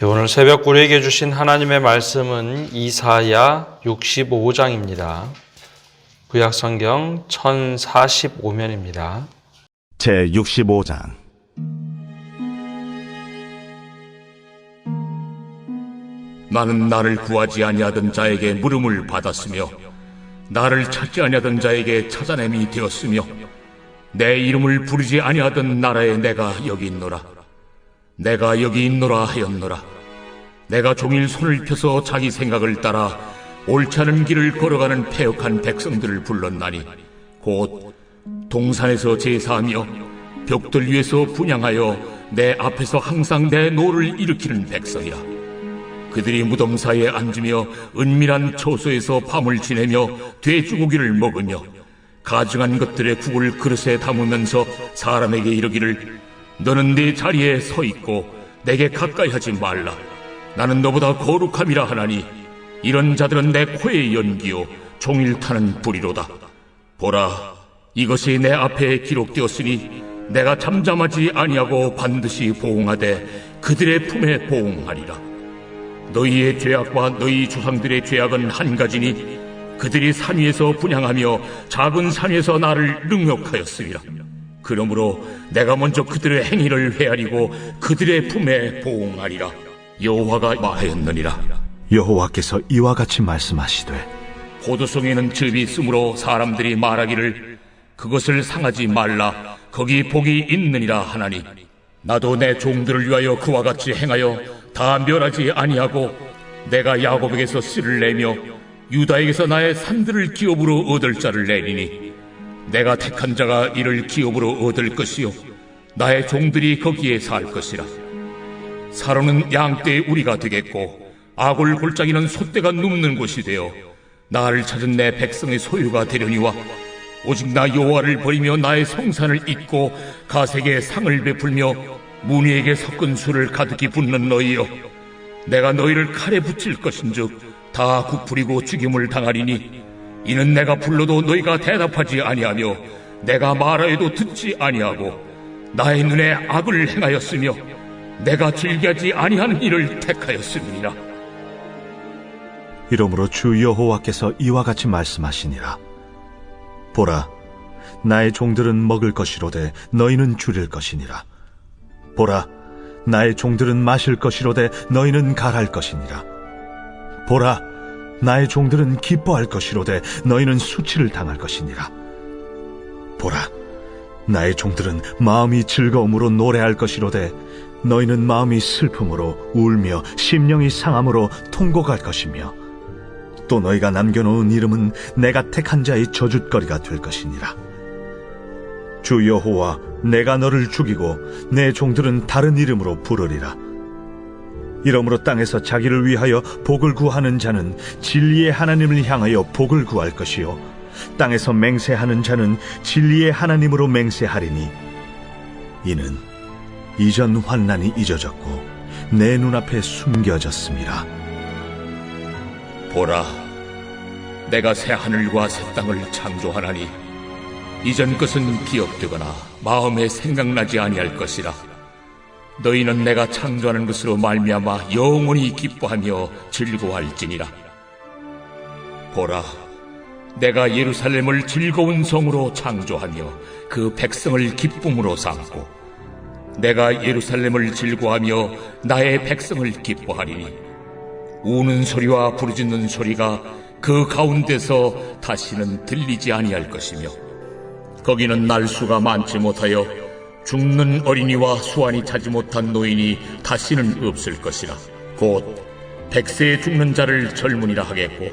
오늘 새벽 우리에게 주신 하나님의 말씀은 이사야 65장입니다. 구약성경 1045면입니다. 제65장. 나는 나를 구하지 아니하던 자에게 물음을 받았으며 나를 찾지 아니하던 자에게 찾아냄이 되었으며 내 이름을 부르지 아니하던 나라에 내가 여기 있노라. 내가 여기 있노라 하였노라. 내가 종일 손을 펴서 자기 생각을 따라 옳지 않은 길을 걸어가는 패역한 백성들을 불렀나니 곧 동산에서 제사하며 벽돌 위에서 분향하여 내 앞에서 항상 내 노를 일으키는 백성이라. 그들이 무덤 사이에 앉으며 은밀한 초소에서 밤을 지내며 돼지고기를 먹으며 가증한 것들의 국을 그릇에 담으면서 사람에게 이르기를 너는 네 자리에 서 있고 내게 가까이 하지 말라. 나는 너보다 거룩함이라 하나니 이런 자들은 내 코의 연기요 종일 타는 불이로다. 보라, 이것이 내 앞에 기록되었으니 내가 잠잠하지 아니하고 반드시 보응하되 그들의 품에 보응하리라. 너희의 죄악과 너희 조상들의 죄악은 한 가지니 그들이 산 위에서 분향하며 작은 산 위에서 나를 능욕하였음이라. 그러므로 내가 먼저 그들의 행위를 헤아리고 그들의 품에 보응하리라. 여호와가 말하였느니라. 여호와께서 이와 같이 말씀하시되 포도송에는 즙이 있으므로 사람들이 말하기를 그것을 상하지 말라. 거기 복이 있느니라 하나니 나도 내 종들을 위하여 그와 같이 행하여 다 멸하지 아니하고 내가 야곱에게서 씨를 내며 유다에게서 나의 산들을 기업으로 얻을 자를 내리니 내가 택한 자가 이를 기업으로 얻을 것이요 나의 종들이 거기에 살 것이라. 사로는 양떼의 우리가 되겠고 아골 골짜기는 소떼가 눕는 곳이 되어 나를 찾은 내 백성의 소유가 되려니와 오직 나 여호와를 버리며 나의 성산을 잊고 가색에 상을 베풀며 무늬에게 섞은 술을 가득히 붓는 너희여, 내가 너희를 칼에 붙일 것인즉 다 굽부리고 죽임을 당하리니 이는 내가 불러도 너희가 대답하지 아니하며 내가 말하여도 듣지 아니하고 나의 눈에 악을 행하였으며 내가 즐기하지 아니하는 일을 택하였음이니라. 이러므로 주 여호와께서 이와 같이 말씀하시니라. 보라, 나의 종들은 먹을 것이로되 너희는 줄일 것이니라. 보라, 나의 종들은 마실 것이로되 너희는 갈할 것이니라. 보라, 나의 종들은 기뻐할 것이로되 너희는 수치를 당할 것이니라. 보라, 나의 종들은 마음이 즐거움으로 노래할 것이로되 너희는 마음이 슬픔으로 울며 심령이 상함으로 통곡할 것이며 또 너희가 남겨놓은 이름은 내가 택한 자의 저주거리가 될 것이니라. 주 여호와, 내가 너를 죽이고 내 종들은 다른 이름으로 부르리라. 이러므로 땅에서 자기를 위하여 복을 구하는 자는 진리의 하나님을 향하여 복을 구할 것이요 땅에서 맹세하는 자는 진리의 하나님으로 맹세하리니 이는 이전 환난이 잊어졌고 내 눈앞에 숨겨졌습니다. 보라, 내가 새 하늘과 새 땅을 창조하나니 이전 것은 기억되거나 마음에 생각나지 아니할 것이라. 너희는 내가 창조하는 것으로 말미암아 영원히 기뻐하며 즐거워할지니라. 보라, 내가 예루살렘을 즐거운 성으로 창조하며 그 백성을 기쁨으로 삼고 내가 예루살렘을 즐거워하며 나의 백성을 기뻐하리니 우는 소리와 부르짖는 소리가 그 가운데서 다시는 들리지 아니할 것이며 거기는 날수가 많지 못하여 죽는 어린이와 수완이 차지 못한 노인이 다시는 없을 것이라. 곧 100세에 죽는 자를 젊은이라 하겠고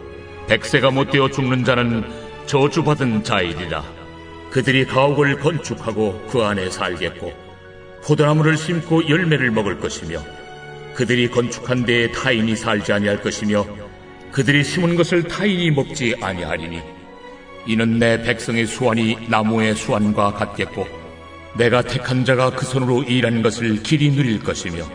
100세가 못되어 죽는 자는 저주받은 자이리라. 그들이 가옥을 건축하고 그 안에 살겠고 포도나무를 심고 열매를 먹을 것이며 그들이 건축한 데에 타인이 살지 아니할 것이며 그들이 심은 것을 타인이 먹지 아니하리니 이는 내 백성의 수완이 나무의 수완과 같겠고 내가 택한 자가 그 손으로 일한 것을 길이 누릴 것이며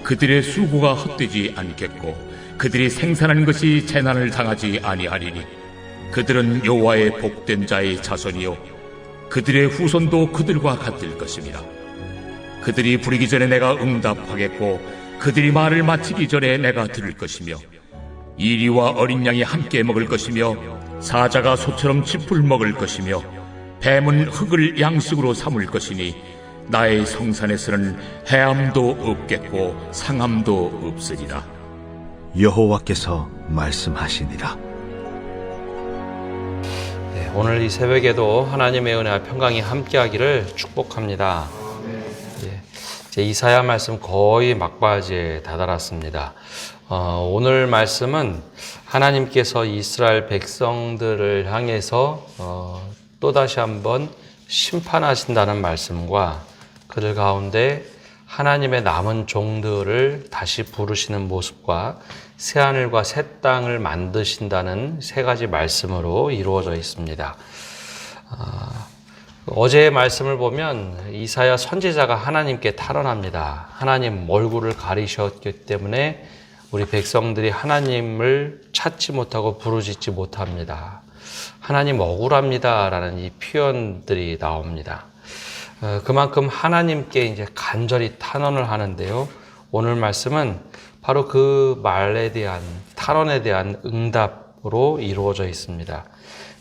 그들의 수고가 헛되지 않겠고 그들이 생산한 것이 재난을 당하지 아니하리니 그들은 여호와의 복된 자의 자손이요 그들의 후손도 그들과 같을 것입니다. 그들이 부르기 전에 내가 응답하겠고 그들이 말을 마치기 전에 내가 들을 것이며 이리와 어린 양이 함께 먹을 것이며 사자가 소처럼 짚을 먹을 것이며 뱀은 흙을 양식으로 삼을 것이니 나의 성산에서는 해함도 없겠고 상함도 없으리라. 여호와께서 말씀하시니라. 네, 오늘 이 새벽에도 하나님의 은혜와 평강이 함께하기를 축복합니다. 이제 이사야 말씀 거의 막바지에 다다랐습니다. 오늘 말씀은 하나님께서 이스라엘 백성들을 향해서 또다시 한번 심판하신다는 말씀과 그들 가운데 하나님의 남은 종들을 다시 부르시는 모습과 새하늘과 새 땅을 만드신다는 세 가지 말씀으로 이루어져 있습니다. 어제의 말씀을 보면 이사야 선지자가 하나님께 탈원합니다. 하나님 얼굴을 가리셨기 때문에 우리 백성들이 하나님을 찾지 못하고 부르짖지 못합니다. 하나님 억울합니다 라는 이 표현들이 나옵니다. 그만큼 하나님께 이제 간절히 탄원을 하는데요. 오늘 말씀은 바로 그 말에 대한 탈원에 대한 응답으로 이루어져 있습니다.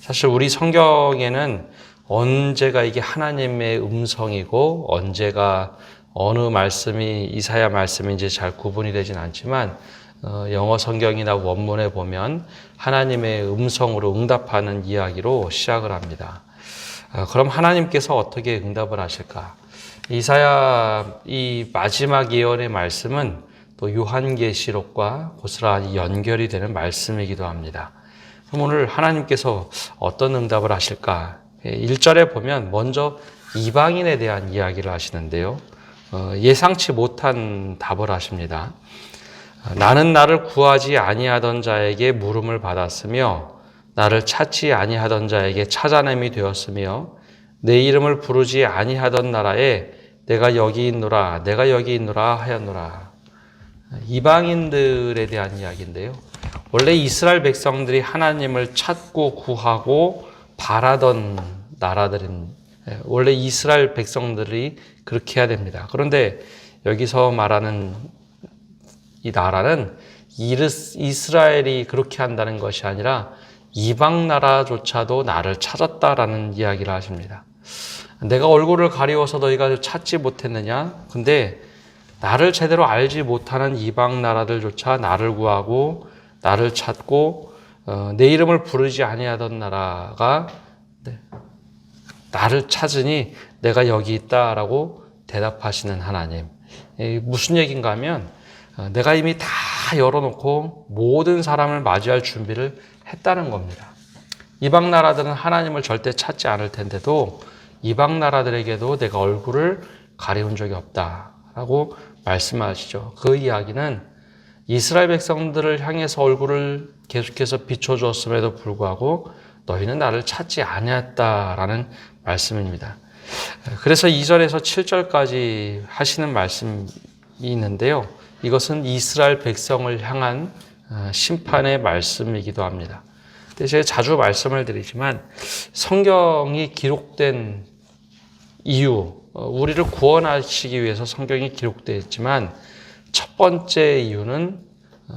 사실 우리 성경에는 언제가 이게 하나님의 음성이고 언제가 어느 말씀이 이사야 말씀인지 잘 구분이 되진 않지만 영어 성경이나 원문에 보면 하나님의 음성으로 응답하는 이야기로 시작을 합니다. 그럼 하나님께서 어떻게 응답을 하실까? 이사야 이 마지막 예언의 말씀은 또 요한계시록과 고스란히 연결이 되는 말씀이기도 합니다. 그럼 오늘 하나님께서 어떤 응답을 하실까? 1절에 보면 먼저 이방인에 대한 이야기를 하시는데요. 예상치 못한 답을 하십니다. 나는 나를 구하지 아니하던 자에게 물음을 받았으며 나를 찾지 아니하던 자에게 찾아냄이 되었으며 내 이름을 부르지 아니하던 나라에 내가 여기 있노라 내가 여기 있노라 하였노라. 이방인들에 대한 이야기인데요. 원래 이스라엘 백성들이 하나님을 찾고 구하고 바라던 나라들은 원래 이스라엘 백성들이 그렇게 해야 됩니다. 그런데 여기서 말하는 이 나라는 이스라엘이 그렇게 한다는 것이 아니라 이방 나라조차도 나를 찾았다라는 이야기를 하십니다. 내가 얼굴을 가리워서 너희가 찾지 못했느냐? 근데 나를 제대로 알지 못하는 이방 나라들조차 나를 구하고 나를 찾고 내 이름을 부르지 아니하던 나라가 나를 찾으니 내가 여기 있다라고 대답하시는 하나님. 무슨 얘기인가 하면 내가 이미 다 열어놓고 모든 사람을 맞이할 준비를 했다는 겁니다. 이방 나라들은 하나님을 절대 찾지 않을 텐데도 이방 나라들에게도 내가 얼굴을 가리운 적이 없다라고 말씀하시죠. 그 이야기는 이스라엘 백성들을 향해서 얼굴을 계속해서 비춰주었음에도 불구하고 너희는 나를 찾지 아니했다라는 말씀입니다. 그래서 2절에서 7절까지 하시는 말씀이 있는데요. 이것은 이스라엘 백성을 향한 심판의 말씀이기도 합니다. 근데 제가 자주 말씀을 드리지만 성경이 기록된 이유, 우리를 구원하시기 위해서 성경이 기록되어 있지만 첫 번째 이유는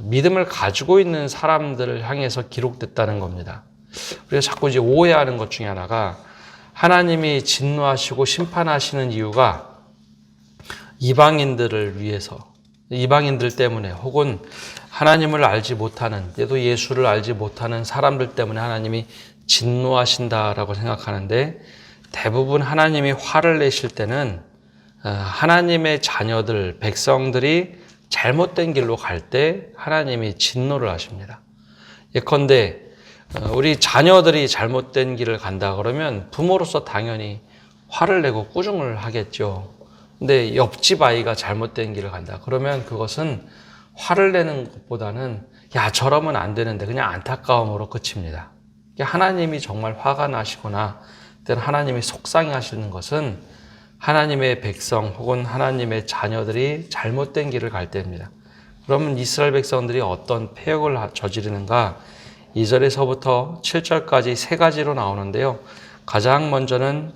믿음을 가지고 있는 사람들을 향해서 기록됐다는 겁니다. 우리가 자꾸 이제 오해하는 것 중에 하나가 하나님이 진노하시고 심판하시는 이유가 이방인들을 위해서, 이방인들 때문에 혹은 하나님을 알지 못하는, 얘도 예수를 알지 못하는 사람들 때문에 하나님이 진노하신다라고 생각하는데 대부분 하나님이 화를 내실 때는 하나님의 자녀들, 백성들이 잘못된 길로 갈 때 하나님이 진노를 하십니다. 예컨대 우리 자녀들이 잘못된 길을 간다 그러면 부모로서 당연히 화를 내고 꾸중을 하겠죠. 근데 옆집 아이가 잘못된 길을 간다 그러면 그것은 화를 내는 것보다는 야 저러면 안 되는데 그냥 안타까움으로 그칩니다. 하나님이 정말 화가 나시거나 때는 하나님이 속상해 하시는 것은 하나님의 백성 혹은 하나님의 자녀들이 잘못된 길을 갈 때입니다. 그러면 이스라엘 백성들이 어떤 폐역을 저지르는가 2절에서부터 7절까지 세 가지로 나오는데요. 가장 먼저는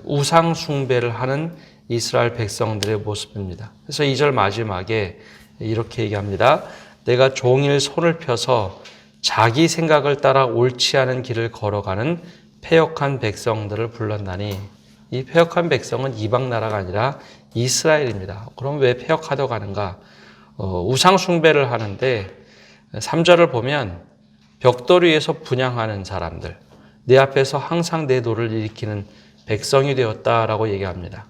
우상 숭배를 하는 이스라엘 백성들의 모습입니다. 그래서 2절 마지막에 이렇게 얘기합니다. 내가 종일 손을 펴서 자기 생각을 따라 옳지 않은 길을 걸어가는 패역한 백성들을 불렀나니, 이 패역한 백성은 이방 나라가 아니라 이스라엘입니다. 그럼 왜 패역하다고 하는가? 우상 숭배를 하는데 3절을 보면 벽돌 위에서 분향하는 사람들, 내 앞에서 항상 내 노를 일으키는 백성이 되었다라고 얘기합니다.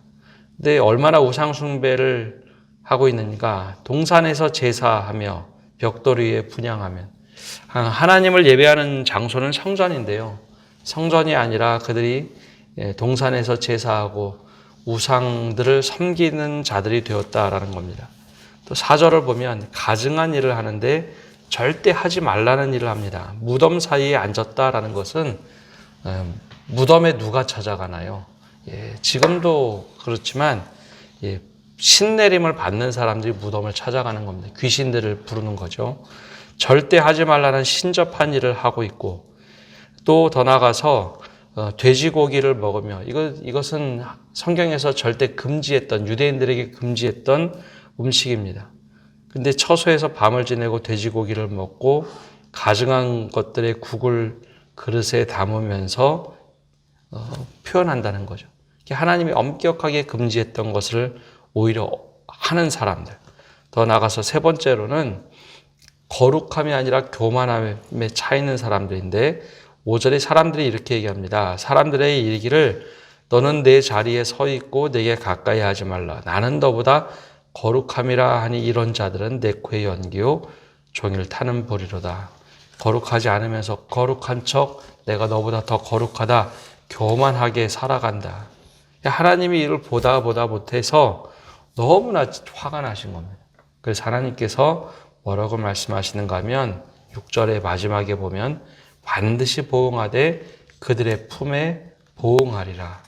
근데 얼마나 우상 숭배를 하고 있는가? 동산에서 제사하며 벽돌 위에 분향하면, 하나님을 예배하는 장소는 성전인데요. 성전이 아니라 그들이 동산에서 제사하고 우상들을 섬기는 자들이 되었다라는 겁니다. 또 4절을 보면 가증한 일을 하는데 절대 하지 말라는 일을 합니다. 무덤 사이에 앉았다라는 것은 무덤에 누가 찾아가나요? 지금도 그렇지만 신내림을 받는 사람들이 무덤을 찾아가는 겁니다. 귀신들을 부르는 거죠. 절대 하지 말라는 신접한 일을 하고 있고, 또 더 나아가서 돼지고기를 먹으며, 이것은 성경에서 절대 금지했던, 유대인들에게 금지했던 음식입니다. 근데 처소에서 밤을 지내고 돼지고기를 먹고 가증한 것들의 국을 그릇에 담으면서 표현한다는 거죠. 하나님이 엄격하게 금지했던 것을 오히려 하는 사람들. 더 나아가서 세 번째로는 거룩함이 아니라 교만함에 차 있는 사람들인데, 5절에 사람들이 이렇게 얘기합니다. 사람들의 이르기를 너는 내 자리에 서 있고 내게 가까이 하지 말라. 나는 너보다 거룩함이라 하니 이런 자들은 내 코에 연기요 종일 타는 불이로다. 거룩하지 않으면서 거룩한 척 내가 너보다 더 거룩하다 교만하게 살아간다. 하나님이 이를 보다 못해서 너무나 화가 나신 겁니다. 그래서 하나님께서 뭐라고 말씀하시는가 하면 6절의 마지막에 보면 반드시 보응하되 그들의 품에 보응하리라.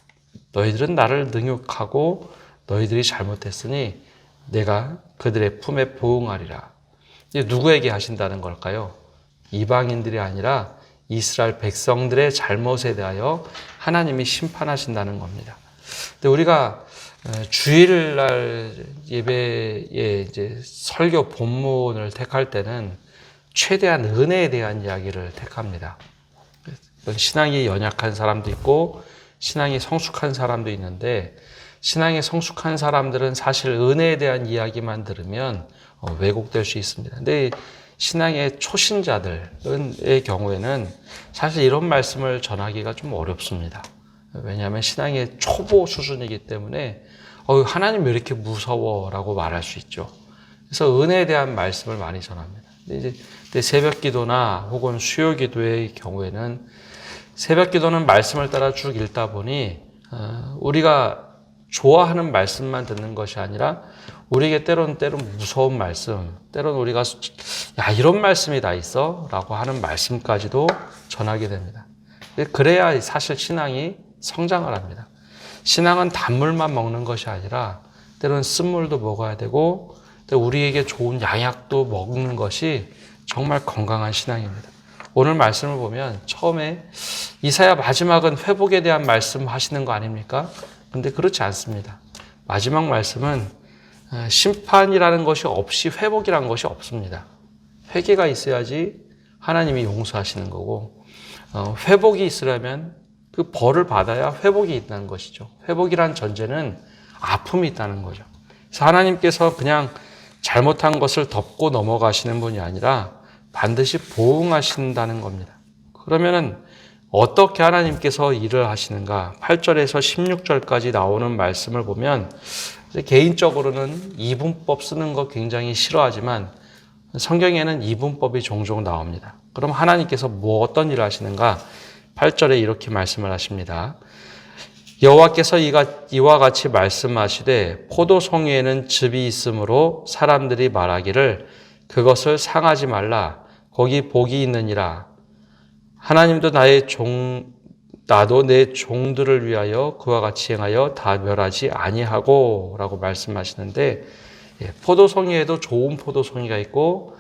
너희들은 나를 능욕하고 너희들이 잘못했으니 내가 그들의 품에 보응하리라. 이게 누구에게 하신다는 걸까요? 이방인들이 아니라 이스라엘 백성들의 잘못에 대하여 하나님이 심판하신다는 겁니다. 근데 우리가 주일날 예배에 이제 설교 본문을 택할 때는 최대한 은혜에 대한 이야기를 택합니다. 신앙이 연약한 사람도 있고 신앙이 성숙한 사람도 있는데, 신앙이 성숙한 사람들은 사실 은혜에 대한 이야기만 들으면 왜곡될 수 있습니다. 근데 신앙의 초신자들의 경우에는 사실 이런 말씀을 전하기가 좀 어렵습니다. 왜냐하면 신앙의 초보 수준이기 때문에 하나님 왜 이렇게 무서워? 라고 말할 수 있죠. 그래서 은혜에 대한 말씀을 많이 전합니다. 근데 이제 새벽 기도나 혹은 수요 기도의 경우에는, 새벽 기도는 말씀을 따라 쭉 읽다 보니 우리가 좋아하는 말씀만 듣는 것이 아니라 우리에게 때론 무서운 말씀, 때론 우리가 이런 말씀이 다 있어? 라고 하는 말씀까지도 전하게 됩니다. 그래야 사실 신앙이 성장을 합니다. 신앙은 단물만 먹는 것이 아니라 때로는 쓴물도 먹어야 되고, 우리에게 좋은 양약도 먹는 것이 정말 건강한 신앙입니다. 오늘 말씀을 보면 처음에 이사야 마지막은 회복에 대한 말씀 하시는 거 아닙니까? 근데 그렇지 않습니다. 마지막 말씀은 심판이라는 것이 없이 회복이라는 것이 없습니다. 회개가 있어야지 하나님이 용서하시는 거고, 회복이 있으려면 그 벌을 받아야 회복이 있다는 것이죠. 회복이란 전제는 아픔이 있다는 거죠. 그래서 하나님께서 그냥 잘못한 것을 덮고 넘어가시는 분이 아니라 반드시 보응하신다는 겁니다. 그러면은 어떻게 하나님께서 일을 하시는가? 8절에서 16절까지 나오는 말씀을 보면, 개인적으로는 이분법 쓰는 거 굉장히 싫어하지만 성경에는 이분법이 종종 나옵니다. 그럼 하나님께서 어떤 일을 하시는가? 8절에 이렇게 말씀을 하십니다. 여호와께서 이와 같이 말씀하시되 포도송이에는 즙이 있으므로 사람들이 말하기를 그것을 상하지 말라. 거기 복이 있느니라. 하나님도 나도 내 종들을 위하여 그와 같이 행하여 다 멸하지 아니하고 라고 말씀하시는데, 포도송이에도 좋은 포도송이가 있고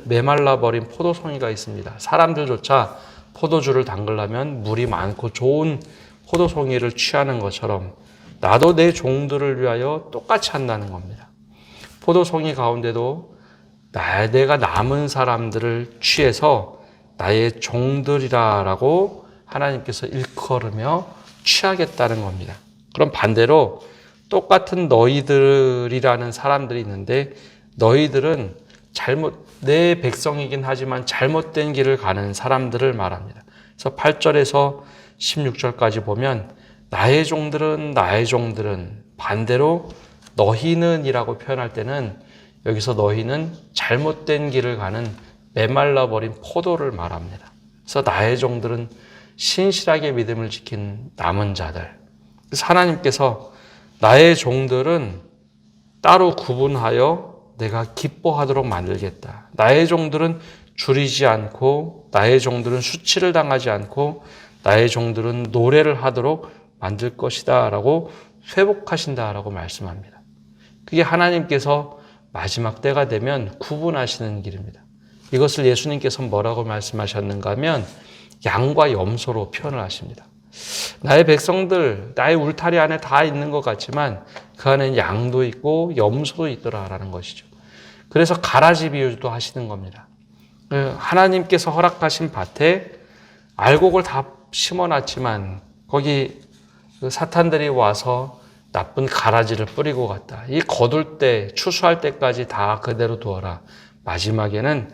메말라버린 포도송이가 있습니다. 사람들조차 포도주를 담그려면 물이 많고 좋은 포도송이를 취하는 것처럼 나도 내 종들을 위하여 똑같이 한다는 겁니다. 포도송이 가운데도 내가 남은 사람들을 취해서 나의 종들이라고 하나님께서 일컬으며 취하겠다는 겁니다. 그럼 반대로 똑같은 너희들이라는 사람들이 있는데 너희들은 내 백성이긴 하지만 잘못된 길을 가는 사람들을 말합니다. 그래서 8절에서 16절까지 보면 나의 종들은 반대로 너희는 이라고 표현할 때는 여기서 너희는 잘못된 길을 가는 메말라버린 포도를 말합니다. 그래서 나의 종들은 신실하게 믿음을 지킨 남은 자들. 그래서 하나님께서 나의 종들은 따로 구분하여 내가 기뻐하도록 만들겠다. 나의 종들은 줄이지 않고 나의 종들은 수치를 당하지 않고 나의 종들은 노래를 하도록 만들 것이다 라고 회복하신다라고 말씀합니다. 그게 하나님께서 마지막 때가 되면 구분하시는 길입니다. 이것을 예수님께서 뭐라고 말씀하셨는가 하면 양과 염소로 표현을 하십니다. 나의 백성들, 나의 울타리 안에 다 있는 것 같지만 그 안에는 양도 있고 염소도 있더라라는 것이죠. 그래서 가라지 비유도 하시는 겁니다. 하나님께서 허락하신 밭에 알곡을 다 심어놨지만 거기 사탄들이 와서 나쁜 가라지를 뿌리고 갔다. 이 거둘 때, 추수할 때까지 다 그대로 두어라. 마지막에는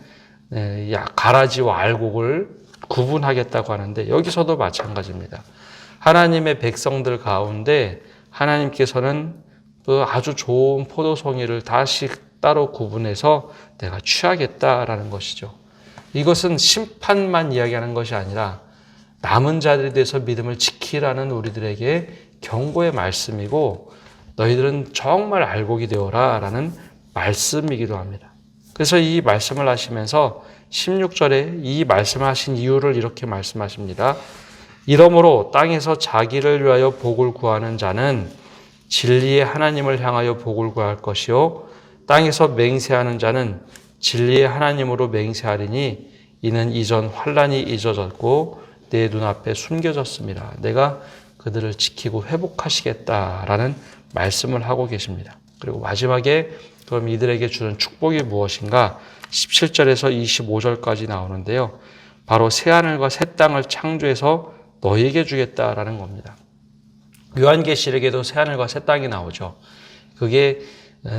가라지와 알곡을 구분하겠다고 하는데 여기서도 마찬가지입니다. 하나님의 백성들 가운데 하나님께서는 그 아주 좋은 포도송이를 다시 따로 구분해서 내가 취하겠다라는 것이죠. 이것은 심판만 이야기하는 것이 아니라 남은 자들에 대해서 믿음을 지키라는 우리들에게 경고의 말씀이고 너희들은 정말 알곡이 되어라 라는 말씀이기도 합니다. 그래서 이 말씀을 하시면서 16절에 이 말씀을 하신 이유를 이렇게 말씀하십니다. 이러므로 땅에서 자기를 위하여 복을 구하는 자는 진리의 하나님을 향하여 복을 구할 것이요 땅에서 맹세하는 자는 진리의 하나님으로 맹세하리니 이는 이전 환난이 잊어졌고 내 눈앞에 숨겨졌습니다. 내가 그들을 지키고 회복하시겠다라는 말씀을 하고 계십니다. 그리고 마지막에 그럼 이들에게 주는 축복이 무엇인가? 17절에서 25절까지 나오는데요. 바로 새하늘과 새 땅을 창조해서 너희에게 주겠다라는 겁니다. 요한계시록에도 새하늘과 새 땅이 나오죠. 그게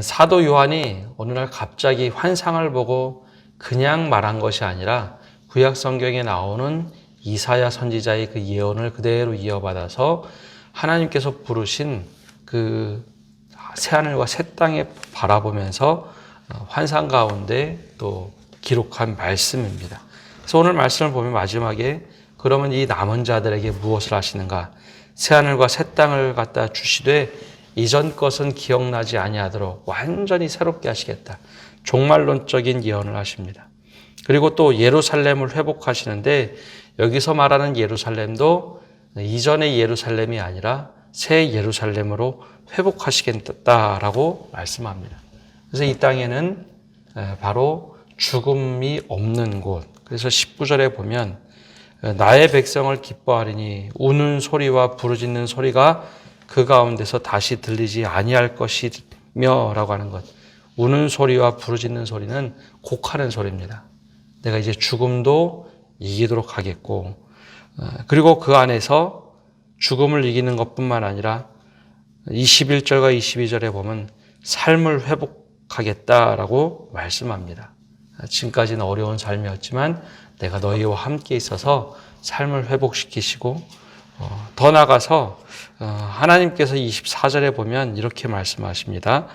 사도 요한이 어느 날 갑자기 환상을 보고 그냥 말한 것이 아니라 구약 성경에 나오는 이사야 선지자의 그 예언을 그대로 이어받아서 하나님께서 부르신 그 새하늘과 새 땅에 바라보면서 환상 가운데 또 기록한 말씀입니다. 그래서 오늘 말씀을 보면 마지막에 그러면 이 남은 자들에게 무엇을 하시는가? 새하늘과 새 땅을 갖다 주시되 이전 것은 기억나지 아니하도록 완전히 새롭게 하시겠다. 종말론적인 예언을 하십니다. 그리고 또 예루살렘을 회복하시는데 여기서 말하는 예루살렘도 이전의 예루살렘이 아니라 새 예루살렘으로 회복하시겠다라고 말씀합니다. 그래서 이 땅에는 바로 죽음이 없는 곳. 그래서 19절에 보면 나의 백성을 기뻐하리니 우는 소리와 부르짖는 소리가 그 가운데서 다시 들리지 아니할 것이며 라고 하는 것. 우는 소리와 부르짖는 소리는 곡하는 소리입니다. 내가 이제 죽음도 이기도록 하겠고 그리고 그 안에서 죽음을 이기는 것뿐만 아니라 21절과 22절에 보면 삶을 회복하겠다라고 말씀합니다. 지금까지는 어려운 삶이었지만 내가 너희와 함께 있어서 삶을 회복시키시고 더 나아가서 하나님께서 24절에 보면 이렇게 말씀하십니다.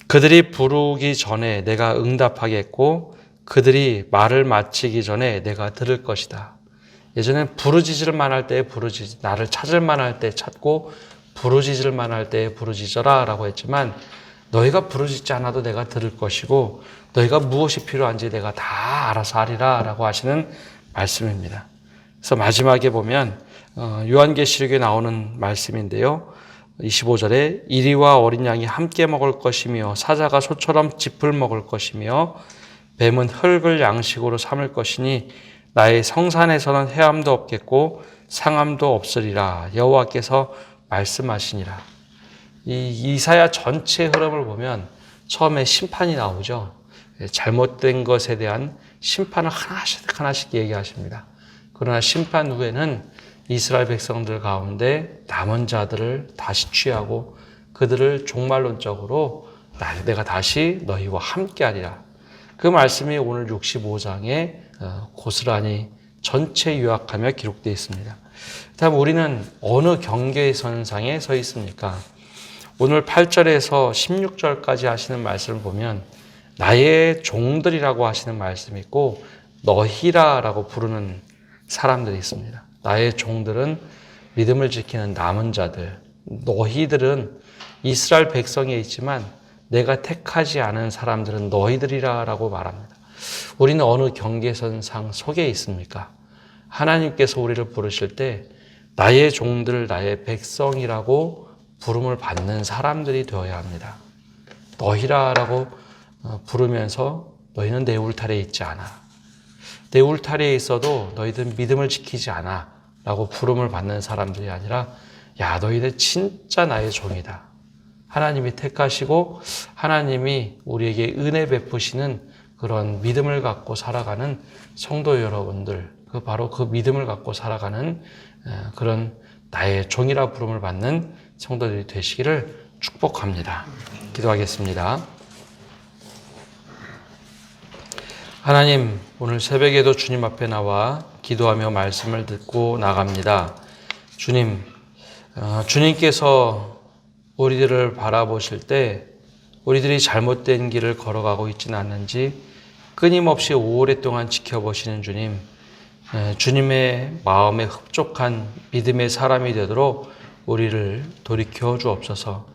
그들이 부르기 전에 내가 응답하겠고 그들이 말을 마치기 전에 내가 들을 것이다. 예전엔 부르짖을만 할 때 나를 찾을만 할 때 찾고 부르짖을만 할 때 부르짖어라 라고 했지만 너희가 부르짖지 않아도 내가 들을 것이고 너희가 무엇이 필요한지 내가 다 알아서 하리라 라고 하시는 말씀입니다. 그래서 마지막에 보면 요한계시록에 나오는 말씀인데요. 25절에 이리와 어린 양이 함께 먹을 것이며 사자가 소처럼 짚을 먹을 것이며 뱀은 흙을 양식으로 삼을 것이니 나의 성산에서는 해함도 없겠고 상함도 없으리라. 여호와께서 말씀하시니라. 이 이사야 전체 흐름을 보면 처음에 심판이 나오죠. 잘못된 것에 대한 심판을 하나씩 얘기하십니다. 그러나 심판 후에는 이스라엘 백성들 가운데 남은 자들을 다시 취하고 그들을 종말론적으로 내가 다시 너희와 함께하리라. 그 말씀이 오늘 65장에 고스란히 전체 요약하며 기록되어 있습니다. 다음 우리는 어느 경계의 선상에 서 있습니까? 오늘 8절에서 16절까지 하시는 말씀을 보면 나의 종들이라고 하시는 말씀이 있고 너희라라고 부르는 사람들이 있습니다. 나의 종들은 믿음을 지키는 남은 자들, 너희들은 이스라엘 백성에 있지만 내가 택하지 않은 사람들은 너희들이라라고 말합니다. 우리는 어느 경계선상 속에 있습니까? 하나님께서 우리를 부르실 때 나의 종들, 나의 백성이라고 부름을 받는 사람들이 되어야 합니다. 너희라라고 부르면서 너희는 내 울타리에 있지 않아. 내 울타리에 있어도 너희들 믿음을 지키지 않아 라고 부름을 받는 사람들이 아니라 야 너희들 진짜 나의 종이다. 하나님이 택하시고 하나님이 우리에게 은혜 베푸시는 그런 믿음을 갖고 살아가는 성도 여러분들, 바로 그 믿음을 갖고 살아가는 그런 나의 종이라 부름을 받는 성도들이 되시기를 축복합니다. 기도하겠습니다. 하나님, 오늘 새벽에도 주님 앞에 나와 기도하며 말씀을 듣고 나갑니다. 주님, 주님께서 우리들을 바라보실 때 우리들이 잘못된 길을 걸어가고 있지는 않는지 끊임없이 오랫동안 지켜보시는 주님, 주님의 마음에 흡족한 믿음의 사람이 되도록 우리를 돌이켜 주옵소서.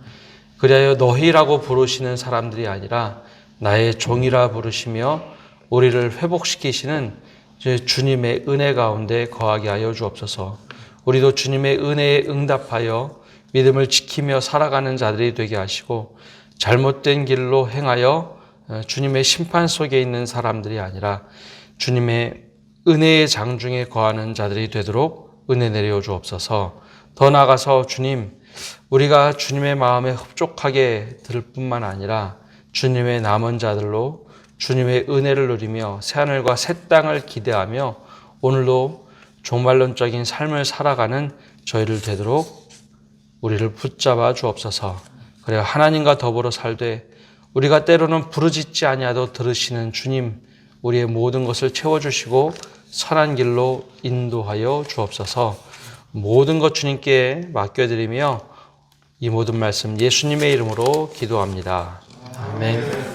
그리하여 너희라고 부르시는 사람들이 아니라 나의 종이라 부르시며 우리를 회복시키시는 주님의 은혜 가운데 거하게 하여 주옵소서. 우리도 주님의 은혜에 응답하여 믿음을 지키며 살아가는 자들이 되게 하시고 잘못된 길로 행하여 주님의 심판 속에 있는 사람들이 아니라 주님의 은혜의 장중에 거하는 자들이 되도록 은혜 내려 주옵소서. 더 나아가서 주님, 우리가 주님의 마음에 흡족하게 들을 뿐만 아니라 주님의 남은 자들로 주님의 은혜를 누리며 새하늘과 새 땅을 기대하며 오늘도 종말론적인 삶을 살아가는 저희를 되도록 우리를 붙잡아 주옵소서. 그래야 하나님과 더불어 살되 우리가 때로는 부르짖지 아니하도 들으시는 주님, 우리의 모든 것을 채워주시고 선한 길로 인도하여 주옵소서. 모든 것 주님께 맡겨드리며 이 모든 말씀 예수님의 이름으로 기도합니다. 아멘.